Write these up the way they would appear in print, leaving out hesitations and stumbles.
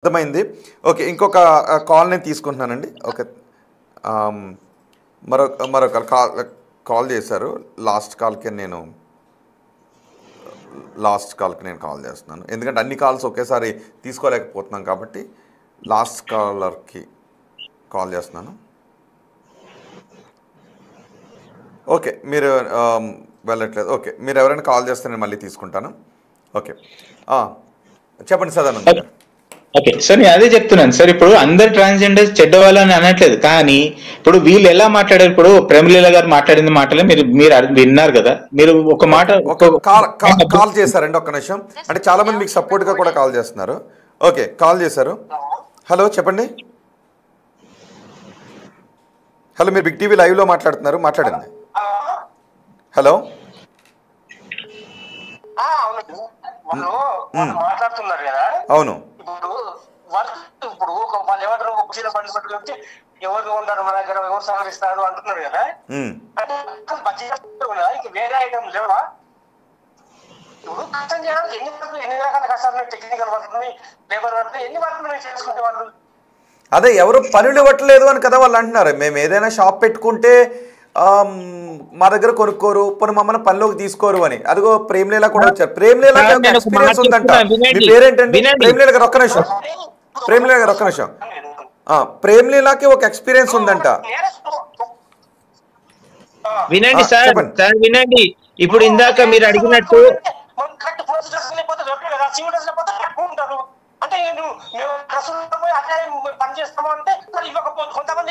అర్థమైంది. ఓకే. ఇంకొక కాల్ నేను తీసుకుంటున్నానండి. ఓకే. మరొక కాల్ చేశారు. లాస్ట్ కాల్కి నేను కాల్ చేస్తున్నాను. ఎందుకంటే అన్ని కాల్స్ ఒకేసారి తీసుకోలేకపోతున్నాం కాబట్టి లాస్ట్ కాలర్కి కాల్ చేస్తున్నాను. ఓకే. మీరు వెళ్ళట్లేదు. ఓకే. మీరు ఎవరైనా కాల్ చేస్తే నేను మళ్ళీ తీసుకుంటాను. ఓకే. చెప్పండి సదానంద్ గారు. ఓకే సార్, నేను అదే చెప్తున్నాను సార్. ఇప్పుడు అందరు ట్రాన్స్జెండర్స్ చెడ్డవాళ్ళని అనట్లేదు, కానీ ఇప్పుడు వీళ్ళు ఎలా మాట్లాడారు, ఇప్పుడు ప్రేమలీల గారు మాట్లాడిన మాటలే మీరు విన్నారు కదా. మీరు ఒక మాట కాల్ చేశారండి, ఒక్క నిమిషం. అంటే చాలా మంది మీకు సపోర్ట్గా కూడా కాల్ చేస్తున్నారు. ఓకే, కాల్ చేశారు. హలో, చెప్పండి. హలో, మీరు బిగ్ టీవీ లైవ్లో మాట్లాడుతున్నారు, మాట్లాడండి. హలో, మాట్లాడుతున్నారు కదా. అవును. ఇప్పుడు వాళ్ళు ఎవరు కుర్చీల బండి పట్టుకుంటే ఎవరు ఉంటారు మన దగ్గర, ఎవరు సహకరిస్తారు అంటున్నారు కదా. ఇంక వేరే ఐటమ్ లేవా? ఇప్పుడు కష్టం చేయడానికి ఎన్ని రకాల కష్టాలు, టెక్నికల్ వర్క్, లేబర్ వర్క్, ఎన్ని వర్క్లు చేసుకుంటే వాళ్ళు. అదే ఎవరు పనులు ఇవ్వట్లేదు అని కదా వాళ్ళు అంటున్నారు. మేము ఏదైనా షాప్ పెట్టుకుంటే మా దగ్గర కొనుక్కోరు, పోనీ మమ్మల్ని పనిలోకి తీసుకోరు అని. అదిగో ప్రేమలీల కూడా వచ్చారు. ప్రేమలీలకి ఒక ఎక్స్పీరియన్స్ ఉందంట. మీ పేరేంటండి? ప్రేమలీల గారు, ఒక్క నిమిషం. ప్రేమలీల గారు, ఒక్క నిమిషం. ప్రేమలీలకి ఒక ఎక్స్పీరియన్స్ ఉందంట. వినండి సార్, వినండి. ఇప్పుడు ఇందాక మీరు అడిగినట్టు అంటే పని చేస్తాము అంటే కొంతమంది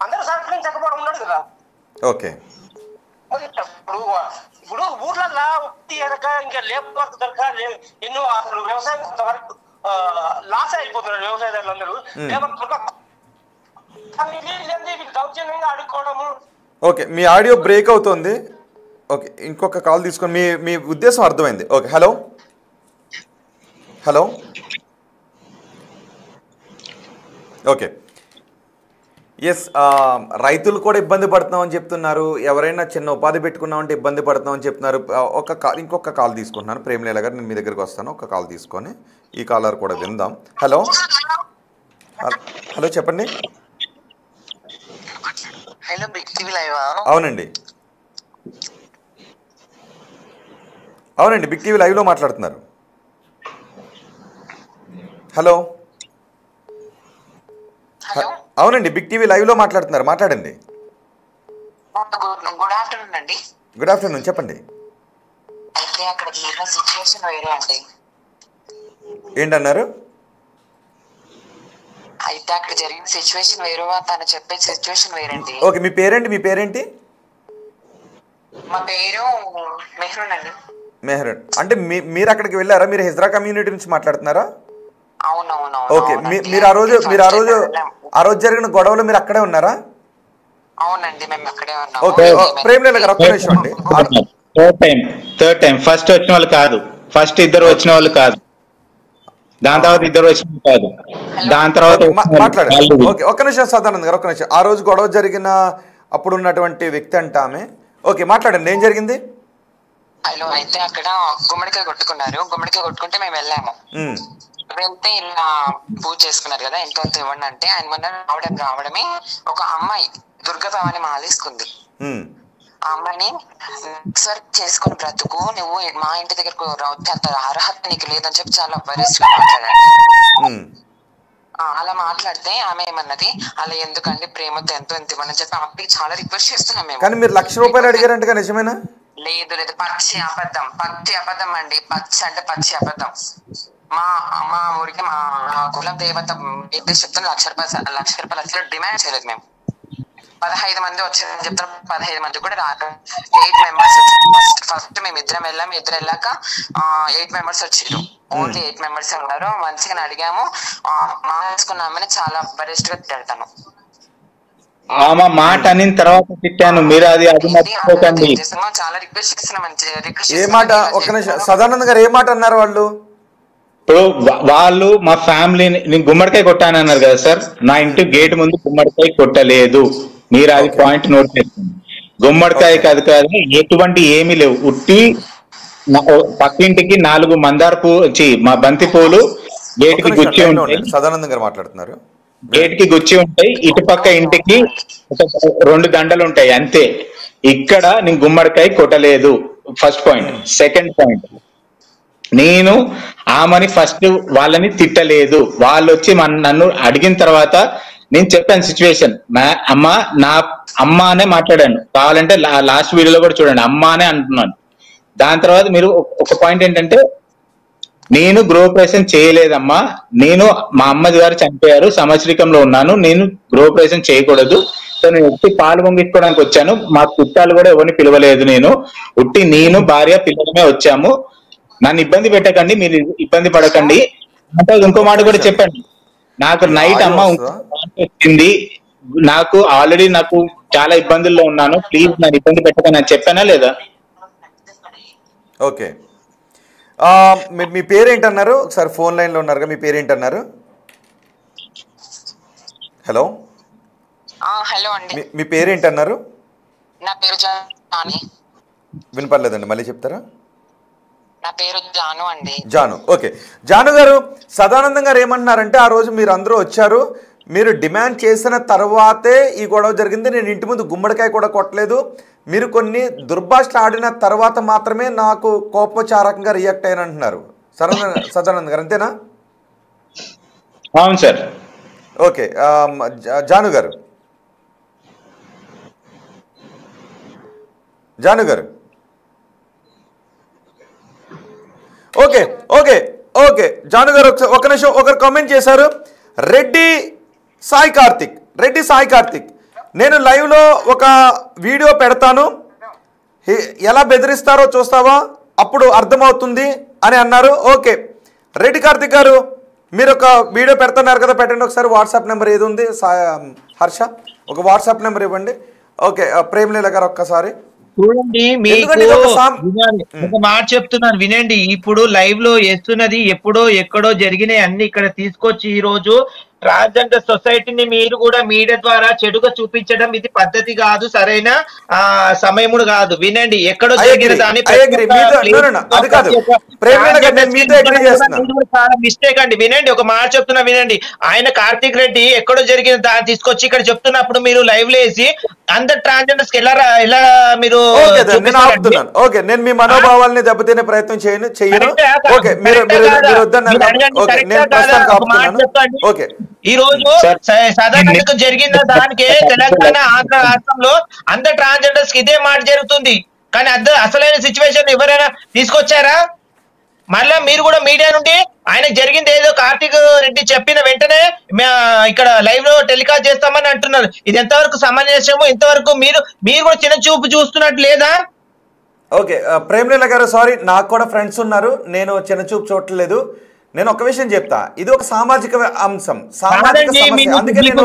అందరూ సహకరించకపోవడం ఉన్నాడు కదా. ఓకే. ఇప్పుడు ఊర్లలో ఇంకా లేబర్ వర్క్ దొరక ఎన్నో అసలు వ్యవసాయం కొంతవరకు లాస్ అయిపోతున్నారు వ్యవసాయదారులు అందరూ. లేబర్ దౌర్జన్యంగా అడుక్కోవడము. ఓకే, మీ ఆడియో బ్రేక్ అవుతుంది. ఓకే, ఇంకొక కాల్ తీసుకొని మీ ఉద్దేశం అర్థమైంది. Okay. Hello, hello. Okay. Yes, రైతులు కూడా ఇబ్బంది పడుతున్నామని చెప్తున్నారు. ఎవరైనా చిన్న ఉపాధి పెట్టుకున్నామంటే ఇబ్బంది పడుతున్నామని చెప్తున్నారు. ఇంకొక కాల్ తీసుకుంటున్నాను. ప్రేమలీల గారు, నేను మీ దగ్గరికి వస్తాను. ఒక కాల్ తీసుకొని ఈ కాలర్ కూడా విందాం. హలో, హలో, చెప్పండి. అవునండి, అవునండి, బిగ్ టీవీ లైవ్లో మాట్లాడుతున్నారు. హలో, అవునండి, బిగ్ టీవీ లైవ్లో మాట్లాడుతున్నారు, మాట్లాడండి. గుడ్ ఆఫ్టర్నూన్ అండి. గుడ్ ఆఫ్టర్నూన్, చెప్పండి. అయితే అక్కడ జరిగిన సిచ్యువేషన్ వేరే అండి. ఏంటన్నారు? అయితే అక్కడ జరిగిన సిచ్యువేషన్ వేరు, తను చెప్పే సిచ్యువేషన్ వేరండి. ఓకే, మీ పేరేంటి? మా పేరు మెహ్రూన్ అండి. మెహ్రూన్ అంటే మీరు అక్కడికి వెళ్ళారా? మీరు హిజ్రా కమ్యూనిటీ నుంచి మాట్లాడుతున్నారా? అవునవును. ఓకే, మీరు ఆ రోజు జరిగిన గొడవలు మీరు అక్కడే ఉన్నారా? అవునండి, మేము అక్కడే ఉన్నాం. ఓకే, ప్రేమలీల గారు, ఒక్క నిమిషం అండి. థర్డ్ టైం ఫస్ట్ వచ్చిన వాళ్ళు కాదు, ఫస్ట్ ఇద్దరు వచ్చిన వాళ్ళు కాదు, దాని తర్వాత ఇద్దరు వచ్చిన వాళ్ళు కాదు, దాని తర్వాత మాట్లాడండి. ఓకే, ఒక్క నిమిషం సదానంద్ గారు, ఒక్క నిమిషం. ఆ రోజు గొడవ జరిగిన అప్పుడు ఉన్నటువంటి వ్యక్తి అంట ఆమె. ఓకే, మాట్లాడండి, ఏం జరిగింది? హలో, అయితే అక్కడ గుమ్మడికాయ కొట్టుకుంటే మేము వెళ్ళాము. వెళ్తే ఇలా పూజ చేసుకున్నారు కదా, ఎంతో ఇవ్వండి అంటే ఆయన మొన్న రావడమే ఒక అమ్మాయి దుర్గభవాని మాలేసుకుంది. ఆ అమ్మాయిని వర్క్ చేసుకుని బ్రతుకు, నువ్వు మా ఇంటి దగ్గరకు రావద్దు, అంత అర్హత నీకు లేదని చెప్పి చాలా వరిష్గా మాట్లాడాడు. అలా మాట్లాడితే ఆమె ఏమన్నది, అలా ఎందుకండి ప్రేమతో ఎంతో ఇవ్వని చెప్పి ఆమెకి చాలా రిక్వెస్ట్ చేస్తున్నాం మేము. కానీ మీరు ₹1,00,000 అడిగారంట, నిజమేనా? లేదు, పచ్చి అబద్ధం అండి. పచ్చి అబద్ధం. మా ఊరికి మా కులం దేవత చెప్తాను, ₹1,00,000 అసలు డిమాండ్ చేయలేదు మేము. 15 మంది వచ్చారని చెప్తారు, 15 మంది కూడా రాక 8 మెంబర్స్ ఫస్ట్ మేము ఇద్దరం వెళ్ళాక 8 మెంబర్స్ వచ్చారు. ఓన్లీ 8 మెంబర్స్ ఉన్నారు. మంచిగా అడిగాము, మానేసుకున్నామని చాలా బరెస్ట్ గా తిడతాను. ఆమె మాట అనిన తర్వాత తిట్టాను, మీరు అది మర్చిపోకండి. చాలా రిక్వెస్ట్ చేస్తున్నాం. ఏ మాట? ఒక్క నిమిషం, సదానంద్ గారు ఏ మాట అన్నారు వాళ్ళు? ఇప్పుడు వాళ్ళు మా ఫ్యామిలీని, నేను గుమ్మడికాయ కొట్టానన్నారు కదా సార్, నా ఇంటి గేట్ ముందు గుమ్మడికాయ కొట్టలేదు. మీరు అది పాయింట్ నోట్ చేసుకోండి. గుమ్మడికాయ కాదు, ఎటువంటి ఏమీ లేవు, ఉట్టి పక్కింటికి 4 మందార మా బంతి పూలు గేట్కి గుచ్చి ఉంటాయి. సదానందం గారు మాట్లాడుతున్నారు. గేట్కి గుచ్చి ఉంటాయి. ఇటుపక్క ఇంటికి 2 దండలు ఉంటాయి అంతే. ఇక్కడ నేను గుమ్మడికాయ కొట్టలేదు. First point. సెకండ్ పాయింట్, నేను ఆమెని ఫస్ట్ వాళ్ళని తిట్టలేదు. వాళ్ళు వచ్చి నన్ను అడిగిన తర్వాత నేను చెప్పాను సిచ్యువేషన్. అమ్మ నా అమ్మ అనే మాట్లాడాను. కావాలంటే లాస్ట్ వీడియోలో కూడా చూడండి, అమ్మ అనే అంటున్నాను. దాని తర్వాత మీరు ఒక పాయింట్ ఏంటంటే, నేను గృహప్రవేశం చేయలేదమ్మా, నేను మా అమ్మది గారు చనిపోయారు, సంవత్సరికంలో ఉన్నాను, నేను గృహప్రవేశం చేయకూడదు, సో నేను ఉట్టి పాలు పొంగించుకోవడానికి వచ్చాను, మా చుట్టాలు కూడా ఎవరిని పిలవలేదు, నేను భార్య పిల్లలమే వచ్చాము, నన్ను ఇబ్బంది పెట్టకండి, మీరు ఇబ్బంది పడకండి అంటే. ఇంకో మాట కూడా చెప్పండి, నాకు నైట్ అమ్మ వచ్చింది, నాకు ఆల్రెడీ చాలా ఇబ్బందుల్లో ఉన్నాను, ప్లీజ్ నన్ను ఇబ్బంది పెట్టకండి అని చెప్పానా లేదా? ఓకే, మీ పేరేంటన్నారు? ఒకసారి ఫోన్ లైన్లో ఉన్నారుగా, మీ పేరేంటన్నారు? హలో హలో అండి, మీ పేరేంటన్నారు? నా పేరు జాను. వినపడలేదండి, మళ్ళీ చెప్తారా? నా పేరు జాను అండి. జాను. ఓకే, జాను గారు, సదానందం గారు ఏమంటున్నారంటే, ఆ రోజు మీరు అందరూ వచ్చారు, మీరు డిమాండ్ చేసిన తర్వాతే ఈ గొడవ జరిగింది, నేను ఇంటి ముందు గుమ్మడికాయ కూడా కొట్టలేదు, మీరు కొన్ని దుర్భాషలు ఆడిన తర్వాత మాత్రమే నాకు కోపచారకంగా రియాక్ట్ అయిన అంటున్నారు సదానందం గారు, అంతేనా? అవును సార్. ఓకే, జాను గారు, ఓకే ఓకే ఓకే జాను గారు, ఒక నిమిషం, ఒకరు కామెంట్ చేశారు, రెడ్డి సాయి కార్తిక్, నేను లైవ్లో ఒక వీడియో పెడతాను, ఎలా బెదిరిస్తారో చూస్తావా, అప్పుడు అర్థమవుతుంది అని అన్నారు. ఓకే, రెడ్డి కార్తిక్ గారు, మీరు ఒక వీడియో పెడుతున్నారు కదా, పెట్టండి ఒకసారి. వాట్సాప్ నెంబర్ ఏది ఉంది హర్ష, ఒక వాట్సాప్ నెంబర్ ఇవ్వండి. ఓకే, ప్రేమలీల గారు ఒక్కసారి చూడండి, మీకు ఒక మాట చెప్తున్నాను వినండి. ఇప్పుడు లైవ్ లో వేస్తున్నది ఎప్పుడో ఎక్కడో జరిగినాయి అన్ని ఇక్కడ తీసుకొచ్చి ఈ రోజు ట్రాన్స్జెండర్ సొసైటీని మీరు కూడా మీడియా ద్వారా చెడుగా చూపించడం ఇది పద్ధతి కాదు, సరైన సమయముడు కాదు. వినండి, ఎక్కడో జరిగిన దాన్ని చాలా మిస్టేక్ అండి. వినండి, ఒక మాట చెప్తున్నా వినండి. ఆయన కార్తిక్ రెడ్డి ఎక్కడో జరిగిన దాన్ని తీసుకొచ్చి ఇక్కడ చెప్తున్నప్పుడు మీరు లైవ్ లో వేసి అందరు ట్రాన్స్జెండర్స్ కి ఎలా మీరు నేను మీ మనోభావాలని దెబ్బతినే ప్రయత్నం చేయను. ఈ రోజు సాధారణంగా జరిగిన దానికి తెలంగాణ ఆంధ్ర రాష్ట్రంలో అందరు ట్రాన్స్జెండర్స్ కి ఇదే మాట జరుగుతుంది, కానీ అసలైన సిచ్యువేషన్ ఎవరైనా తీసుకొచ్చారా? మళ్ళా మీరు కూడా మీడియా నుండి ఆయనకు జరిగింది ఏదో కార్తిక్ రెడ్డి చెప్పిన వెంటనే ఇక్కడ లైవ్ లో టెలికాస్ట్ చేస్తామని అంటున్నారు. ఇది ఎంతవరకు సమంజసము? ఇంతవరకు మీరు కూడా చిన్న చూపు చూస్తున్నట్టు లేదా? ఓకే, ప్రేమలీల గారు, సారీ, నాకు కూడా ఫ్రెండ్స్ ఉన్నారు, నేను చిన్న చూపు చూడలేదు. నేను ఒక విషయం చెప్తా, ఇది ఒక సామాజిక అంశం, సామాజిక సమస్య, అందుకే నేను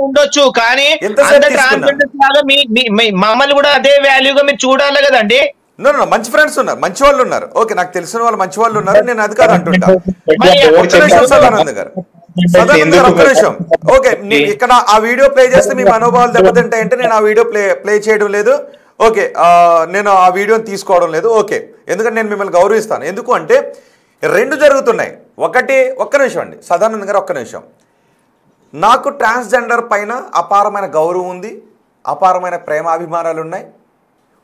ఉండొచ్చు, కానీ మమ్మల్ని కూడా అదే వాల్యూగా మీరు చూడాలి కదండి. మంచి ఫ్రెండ్స్ ఉన్నారు, మంచి వాళ్ళు ఉన్నారు. ఓకే, నాకు తెలిసిన వాళ్ళు మంచి వాళ్ళు ఉన్నారు, నేను అది కాదు అంటుంటా. సదానంద గారు, ఒక్క నిమిషం. ఓకే, ఇక్కడ ఆ వీడియో ప్లే చేస్తే మీ మనోభావాలు దెబ్బతింటాయంటే నేను ఆ వీడియో ప్లే చేయడం లేదు. ఓకే, నేను ఆ వీడియోని తీసుకోవడం లేదు. ఓకే, ఎందుకంటే నేను మిమ్మల్ని గౌరవిస్తాను. ఎందుకు అంటే రెండు జరుగుతున్నాయి. ఒక్క నిమిషం అండి సదానంద గారు, ఒక్క నిమిషం. నాకు ట్రాన్స్జెండర్ పైన అపారమైన గౌరవం ఉంది, అపారమైన ప్రేమాభిమానాలు ఉన్నాయి.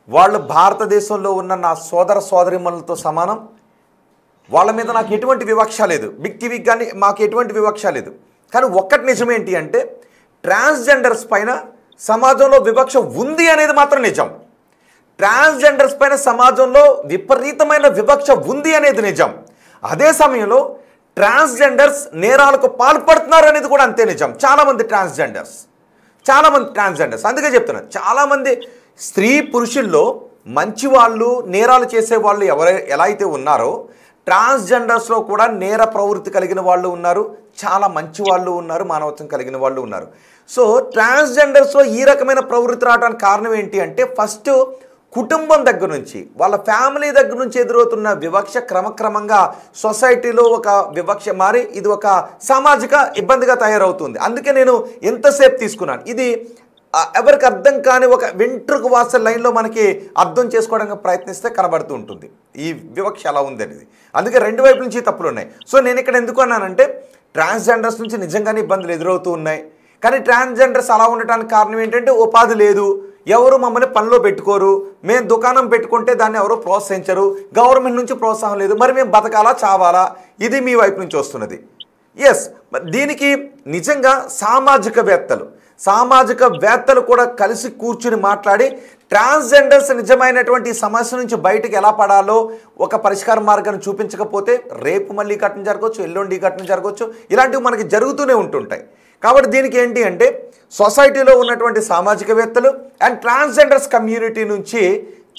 వాళ్ళు భారతదేశంలో ఉన్న నా సోదరిమణులతో సమానం. వాళ్ళ మీద నాకు ఎటువంటి వివక్ష లేదు, బిగ్ టీవీకి కానీ మాకు ఎటువంటి వివక్ష లేదు. కానీ ఒక్కటి నిజమేంటి అంటే, ట్రాన్స్జెండర్స్ పైన సమాజంలో వివక్ష ఉంది అనేది మాత్రం నిజం. ట్రాన్స్జెండర్స్ పైన సమాజంలో విపరీతమైన వివక్ష ఉంది అనేది నిజం. అదే సమయంలో ట్రాన్స్జెండర్స్ నేరాలకు పాల్పడుతున్నారు అనేది కూడా అంతే నిజం. చాలామంది ట్రాన్స్జెండర్స్ అందుకే చెప్తున్నాను, చాలామంది స్త్రీ పురుషుల్లో మంచి వాళ్ళు, నేరాలు చేసేవాళ్ళు ఎలా అయితే ఉన్నారో, ట్రాన్స్జెండర్స్లో కూడా నేర ప్రవృత్తి కలిగిన వాళ్ళు ఉన్నారు, చాలా మంచి వాళ్ళు ఉన్నారు, మానవత్వం కలిగిన వాళ్ళు ఉన్నారు. సో ట్రాన్స్జెండర్స్లో ఈ రకమైన ప్రవృత్తి రావడానికి కారణం ఏంటి అంటే, ఫస్ట్ కుటుంబం దగ్గర నుంచి, వాళ్ళ ఫ్యామిలీ దగ్గర నుంచి ఎదురవుతున్న వివక్ష క్రమక్రమంగా సొసైటీలో ఒక వివక్ష మారి ఇది ఒక సామాజిక ఇబ్బందిగా తయారవుతుంది. అందుకే నేను ఎంతసేపు తీసుకున్నాను. ఇది ఎవరికి అర్థం కాని ఒక వెంట్రుకు వాస లైన్లో మనకి అర్థం చేసుకోవడానికి ప్రయత్నిస్తే కనబడుతూ ఉంటుంది ఈ వివక్ష ఎలా ఉంది అనేది. అందుకే రెండు వైపుల నుంచి తప్పులు ఉన్నాయి. సో నేను ఇక్కడ ఎందుకు అన్నానంటే ట్రాన్స్జెండర్స్ నుంచి నిజంగానే ఇబ్బందులు ఎదురవుతూ ఉన్నాయి. కానీ ట్రాన్స్జెండర్స్ అలా ఉండటానికి కారణం ఏంటంటే ఉపాధి లేదు, ఎవరు మమ్మల్ని పనిలో పెట్టుకోరు, మేము దుకాణం పెట్టుకుంటే దాన్ని ఎవరు ప్రోత్సహించరు, గవర్నమెంట్ నుంచి ప్రోత్సాహం లేదు, మరి మేము బతకాలా చావాలా, ఇది మీ వైపు నుంచి వస్తున్నది. ఎస్, దీనికి నిజంగా సామాజికవేత్తలు కూడా కలిసి కూర్చుని మాట్లాడి ట్రాన్స్జెండర్స్ నిజమైనటువంటి సమస్య నుంచి బయటకు ఎలా పడాలో ఒక పరిష్కార మార్గాన్ని చూపించకపోతే రేపు మళ్ళీ ఘటన జరగవచ్చు, ఎల్లుండి ఘటన జరగవచ్చు, ఇలాంటివి మనకి జరుగుతూనే ఉంటుంటాయి. కాబట్టి దీనికి ఏంటి అంటే సొసైటీలో ఉన్నటువంటి సామాజికవేత్తలు అండ్ ట్రాన్స్జెండర్స్ కమ్యూనిటీ నుంచి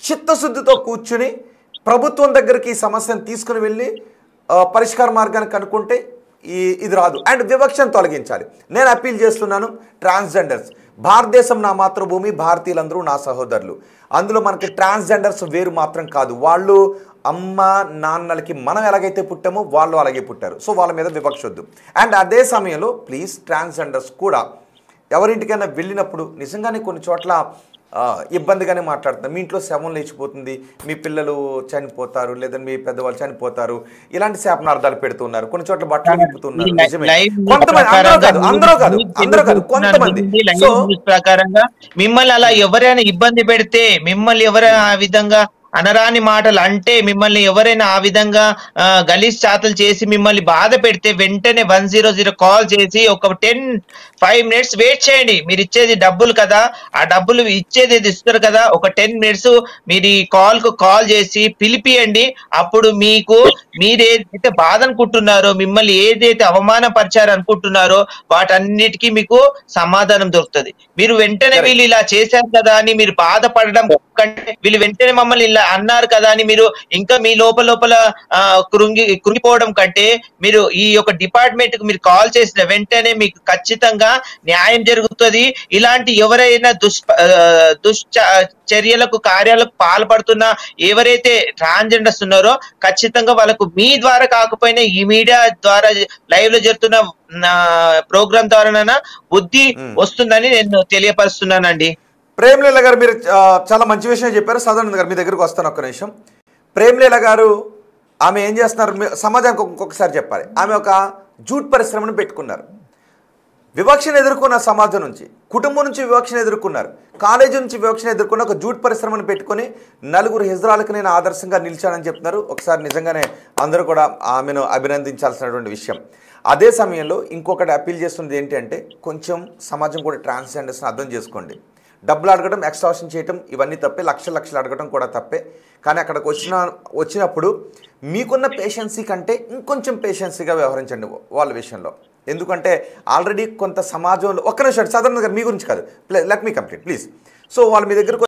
చిత్తశుద్ధితో కూర్చుని ప్రభుత్వం దగ్గరికి ఈ సమస్యను తీసుకుని వెళ్ళి పరిష్కార మార్గాన్ని కనుక్కుంటే ఇది రాదు. అండ్ వివక్షను తొలగించాలి. నేను అప్పీల్ చేస్తున్నాను ట్రాన్స్జెండర్స్, భారతదేశం నా మాతృభూమి, భారతీయులందరూ నా సహోదరులు. అందులో మనకి ట్రాన్స్జెండర్స్ వేరు మాత్రం కాదు, వాళ్ళు అమ్మ నాన్నలకి మనం ఎలాగైతే పుట్టామో వాళ్ళు అలాగే పుట్టారు. సో వాళ్ళ మీద వివక్ష వద్దు. అండ్ అదే సమయంలో ప్లీజ్ ట్రాన్స్జెండర్స్ కూడా ఎవరింటికైనా వెళ్ళినప్పుడు నిజంగానే కొన్ని చోట్ల ఇబ్బందిగానే మాట్లాడుతున్నారు. మీ ఇంట్లో శవం లేచిపోతుంది, మీ పిల్లలు చనిపోతారు, లేదా మీ పెద్దవాళ్ళు చనిపోతారు, ఇలాంటి శాపనార్థాలు పెడుతున్నారు. కొన్ని చోట్ల బట్టలు విప్పుతున్నారు. నిజమే, కొంతమంది, అందరూ కాదు కొంతమంది. సో ప్రకారంగా మిమ్మల్ని అలా ఎవరైనా ఇబ్బంది పెడితే, మిమ్మల్ని ఎవరైనా ఆ విధంగా అనరాని మాటలు అంటే, మిమ్మల్ని ఎవరైనా ఆ విధంగా గలీజ్ చాతలు చేసి మిమ్మల్ని బాధ పెడితే వెంటనే 100 కాల్ చేసి ఒక 5 మినిట్స్ వెయిట్ చేయండి. మీరు ఇచ్చేది డబ్బులు కదా, ఆ డబ్బులు ఇచ్చేది ఇస్తారు కదా, ఒక 10 మినిట్స్ మీరు ఈ కాల్ చేసి పిలిపియండి. అప్పుడు మీరేదైతే బాధ అనుకుంటున్నారో, మిమ్మల్ని ఏదైతే అవమానపరిచారు అనుకుంటున్నారో వాటన్నిటికీ మీకు సమాధానం దొరుకుతుంది. మీరు వెంటనే వీళ్ళు ఇలా చేశారు కదా అని మీరు బాధపడడం కంటే, వీళ్ళు వెంటనే మమ్మల్ని ఇలా అన్నారు కదా అని మీరు ఇంకా మీ లోపల కృంగిపోవడం కంటే, మీరు ఈ యొక్క డిపార్ట్మెంట్ కు మీరు కాల్ చేసిన వెంటనే మీకు ఖచ్చితంగా న్యాయం జరుగుతుంది. ఇలాంటి ఎవరైనా చర్యలకు కార్యాలకు పాల్పడుతున్న ఎవరైతే ట్రాన్స్జెండర్స్ ఉన్నారో ఖచ్చితంగా వాళ్ళకు మీ ద్వారా కాకపోయినా ఈ మీడియా ద్వారా లైవ్ లో జరుగుతున్న ప్రోగ్రామ్ ద్వారా బుద్ధి వస్తుందని నేను తెలియపరుస్తున్నానండి. ప్రేమ్లీల గారు, మీరు చాలా మంచి విషయం చెప్పారు. సదానంద్ గారు, మీ దగ్గరకు వస్తాను ఒక్క నిమిషం. ప్రేమ్లీల గారు ఆమె ఏం చేస్తున్నారు సమాజానికి ఇంకొకసారి చెప్పాలి. ఆమె ఒక జూట్ పరిశ్రమను పెట్టుకున్నారు. వివక్షను ఎదుర్కొన్న సమాజం నుంచి, కుటుంబం నుంచి వివక్షను ఎదుర్కొన్నారు, కాలేజీ నుంచి వివక్షను ఎదుర్కొన్న ఒక జూట్ పరిశ్రమను పెట్టుకొని 4 హిజ్రాలకు నేను ఆదర్శంగా నిలిచానని చెప్తున్నారు. ఒకసారి నిజంగానే అందరూ కూడా ఆమెను అభినందించాల్సినటువంటి విషయం. అదే సమయంలో ఇంకొకటి అప్పీల్ చేస్తున్నది ఏంటి అంటే, కొంచెం సమాజం కూడా ట్రాన్స్జెండర్స్ని అర్థం చేసుకోండి. డబ్బులు అడగడం, ఎక్స్ట్రాక్షన్ చేయడం ఇవన్నీ తప్పే, లక్షలు అడగడం కూడా తప్పే. కానీ అక్కడికి వచ్చినప్పుడు మీకున్న పేషెన్సీ కంటే ఇంకొంచెం పేషెన్సీగా వ్యవహరించండి వాళ్ళ విషయంలో. ఎందుకంటే ఆల్రెడీ కొంత సమాజంలో ఒక్క నిమిషం సదరన్ గారు, మీ గురించి కాదు, let me complete please. So వాళ్ళు మీ దగ్గరకు